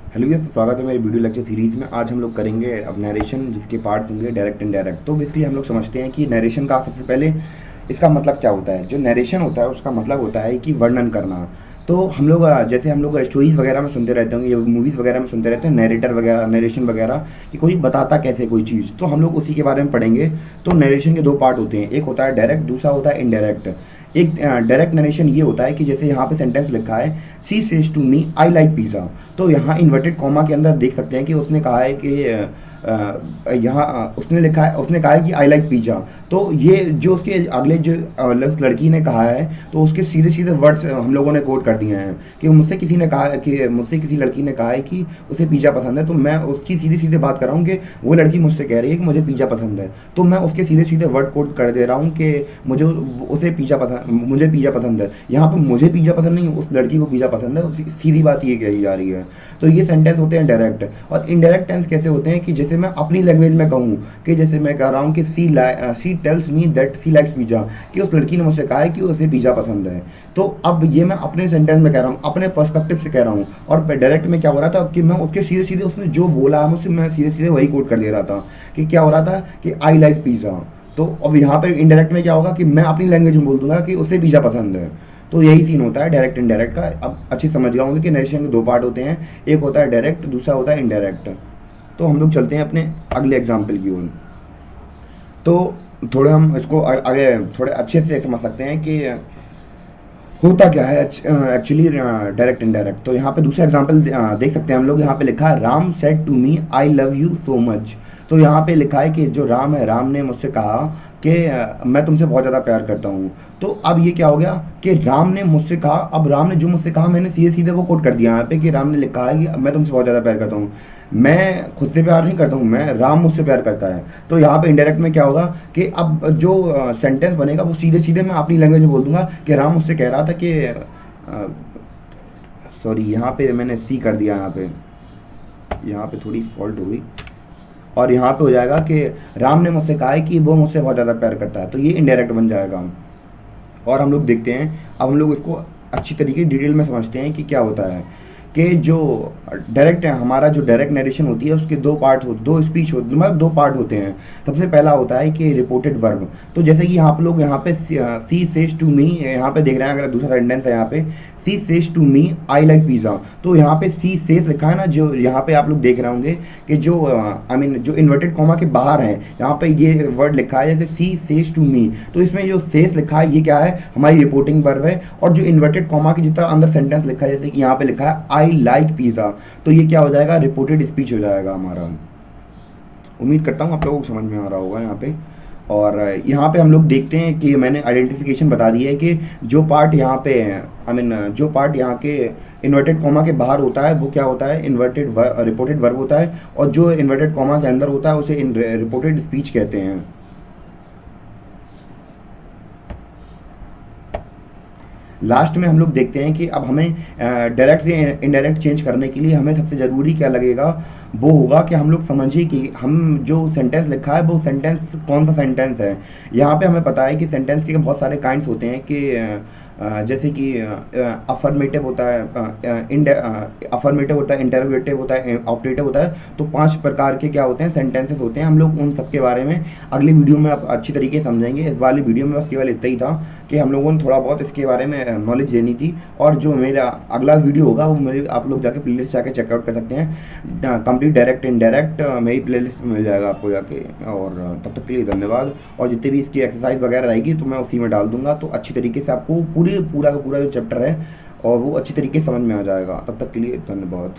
Hello भैया, स्वागत है मेरे वीडियो लेक्चर सीरीज़ में। आज हम लोग करेंगे अब नरेशन, जिसके पार्ट्स होंगे डायरेक्ट इनडायरेक्ट। तो बेसिकली हम लोग समझते हैं कि नरेशन का सबसे पहले इसका मतलब क्या होता है। जो नरेशन होता है उसका मतलब होता है कि वर्णन करना। तो हम लोग जैसे हम लोग स्टोरीज वगैरह में सुनते रहते होंगे या मूवीज़ वगैरह में सुनते रहते हैं, नरेटर वगैरह, नरेशन वगैरह, कि कोई बताता कैसे कोई चीज़, तो हम लोग उसी के बारे में पढ़ेंगे। तो नरेशन के दो पार्ट होते हैं, एक होता है डायरेक्ट, दूसरा होता है इनडायरेक्ट। एक डायरेक्ट नरेशन ये होता है कि जैसे यहाँ पे सेंटेंस लिखा है, she says to me I like pizza. तो यहाँ इन्वर्टेड कॉमा के अंदर देख सकते हैं कि उसने कहा है कि यहाँ उसने लिखा है, उसने कहा है कि आई लाइक पिज़्ज़ा। तो ये जो उसके अगले जो उस लड़की ने कहा है, तो उसके सीधे सीधे वर्ड्स हम लोगों ने कोट कर दिए हैं कि मुझसे किसी ने कहा है कि मुझसे किसी लड़की ने कहा है कि उसे पिज़्ज़ा पसंद है। तो मैं उसकी सीधी सीधे बात कर रहा हूँ कि वो लड़की मुझसे कह रही है कि मुझे पिज़्ज़ा पसंद है। तो मैं उसके सीधे सीधे वर्ड कोट कर दे रहा हूँ कि मुझे पिज़्ज़ा पसंद है। यहाँ पर मुझे पिज़्ज़ा पसंद नहीं, उस लड़की को पिज़्ज़ा पसंद है। सीधी बात ये कही जा रही है। तो ये सेंटेंस होते हैं डायरेक्ट। और इनडायरेक्ट टेंस कैसे होते हैं कि जैसे मैं अपनी लैंग्वेज में कहूँ कि जैसे मैं कह रहा हूँ कि she tells me that she likes pizza, कि उस लड़की ने मुझसे कहा है कि उसे पिज़्ज़ा पसंद है। तो अब ये मैं अपने सेंटेंस में कह रहा हूँ, अपने पर्सपेक्टिव से कह रहा हूँ। और डायरेक्ट में क्या हो रहा था कि मैं उसके सीधे सीधे उसने जो बोला है मुझसे, मैं सीधे सीधे वही कोट कर दे रहा था कि क्या हो रहा था कि आई लाइक पिज़्ज़ा। तो अब यहाँ पे इनडायरेक्ट में क्या होगा कि मैं अपनी लैंग्वेज में बोल दूंगा कि उसे पिज़्ज़ा पसंद है। तो यही सीन होता है डायरेक्ट इनडायरेक्ट का। अब अच्छी समझ गया होंगे कि नरेशन के दो पार्ट होते हैं, एक होता है डायरेक्ट, दूसरा होता है इनडायरेक्ट। तो हम लोग चलते हैं अपने अगले एग्जाम्पल की ओर। तो थोड़े हम इसको आगे थोड़े अच्छे से समझ सकते हैं कि होता क्या है एक्चुअली डायरेक्ट इनडायरेक्ट। तो यहाँ पे दूसरा एग्जांपल देख सकते हैं हम लोग। यहाँ पे लिखा है Ram said to me I love you so much. तो यहाँ पे लिखा है कि जो राम है, राम ने मुझसे कहा कि मैं तुमसे बहुत ज़्यादा प्यार करता हूँ। तो अब ये क्या हो गया कि राम ने मुझसे कहा, अब राम ने जो मुझसे कहा मैंने सीधे सीधे वो कोट कर दिया यहाँ पे कि राम ने लिखा है कि मैं तुमसे बहुत ज़्यादा प्यार करता हूँ। मैं खुद से प्यार नहीं करता हूँ, मैं राम मुझसे प्यार करता है। तो यहाँ पे इनडायरेक्ट में क्या होगा कि अब जो सेंटेंस बनेगा वो सीधे सीधे मैं अपनी लैंग्वेज में बोल दूंगा कि राम मुझसे कह रहा था कि सॉरी, यहाँ पे मैंने सी कर दिया, यहाँ पे थोड़ी फॉल्ट हो गई। और यहाँ पे हो जाएगा कि राम ने मुझसे कहा है कि वो मुझसे बहुत ज़्यादा प्यार करता है। तो ये इनडायरेक्ट बन जाएगा। और हम लोग देखते हैं, अब हम लोग इसको अच्छी तरीके डिटेल में समझते हैं कि क्या होता है कि जो डायरेक्ट है, हमारा जो डायरेक्ट नरेशन होती है उसके दो पार्ट हो, दो स्पीच होते, मतलब दो पार्ट होते हैं। सबसे पहला होता है कि रिपोर्टेड वर्ब। तो जैसे कि यहाँ पे लोग यहाँ पे सी सेज टू मी, यहाँ पे देख रहे हैं, अगर दूसरा सेंटेंस है यहाँ पे she says to me I like pizza. तो यहाँ पे सी सेज लिखा है ना, जो यहाँ पे आप लोग देख रहे होंगे कि जो आई मीन जो इन्वर्टेड कॉमा के बाहर है, यहाँ पे ये वर्ड लिखा है जैसे सी सेज टू मी। तो इसमें जो सेज लिखा है ये क्या है, हमारी रिपोर्टिंग वर्ब है। और जो इन्वर्टेड कॉमा की जितना अंदर सेंटेंस लिखा है, जैसे कि यहाँ पे लिखा है आई लाइक पिज़्ज़ा, तो ये क्या हो जाएगा, रिपोर्टेड स्पीच हो जाएगा हमारा। उम्मीद करता हूँ आप लोगों को समझ में आ रहा होगा यहाँ पे। और यहाँ पे हम लोग देखते हैं कि मैंने आइडेंटिफिकेशन बता दी है कि जो पार्ट यहाँ पे आई मीन जो पार्ट यहाँ के इन्वर्टेड कॉमा के बाहर होता है वो क्या होता है, रिपोर्टेड वर्ब होता है। और जो इन्वर्टेड कॉमा के अंदर होता है उसे रिपोर्टेड स्पीच कहते हैं। लास्ट में हम लोग देखते हैं कि अब हमें डायरेक्ट से इनडायरेक्ट चेंज करने के लिए हमें सबसे ज़रूरी क्या लगेगा, वो होगा कि हम लोग समझिए कि हम जो सेंटेंस लिखा है वो सेंटेंस कौन सा सेंटेंस है। यहाँ पे हमें पता है कि सेंटेंस के बहुत सारे काइंड्स होते हैं कि जैसे कि अफर्मेटिव होता है, अफर्मेटिव होता है, इंटरोगेटिव होता है, ऑप्टेटिव होता है। तो 5 प्रकार के क्या होते हैं, सेंटेंसेस होते हैं। हम लोग उन सब के बारे में अगली वीडियो में आप अच्छी तरीके से समझेंगे। इस वाली वीडियो में बस केवल इतना ही था कि हम लोगों ने थोड़ा बहुत इसके बारे में नॉलेज देनी थी। और जो मेरा अगला वीडियो होगा वो मेरे आप लोग जाके प्लेलिस्ट जाके चेकआउट कर सकते हैं। कंप्लीट डायरेक्ट इनडायरेक्ट मेरी प्लेलिस्ट में मिल जाएगा आपको जाके। और तब तक के लिए धन्यवाद। और जितनी भी इसकी एक्सरसाइज वगैरह रहेगी तो मैं उसी में डाल दूंगा, तो अच्छी तरीके से आपको पूरा का पूरा जो चैप्टर है और वो अच्छी तरीके से समझ में आ जाएगा। तब तक के लिए धन्यवाद।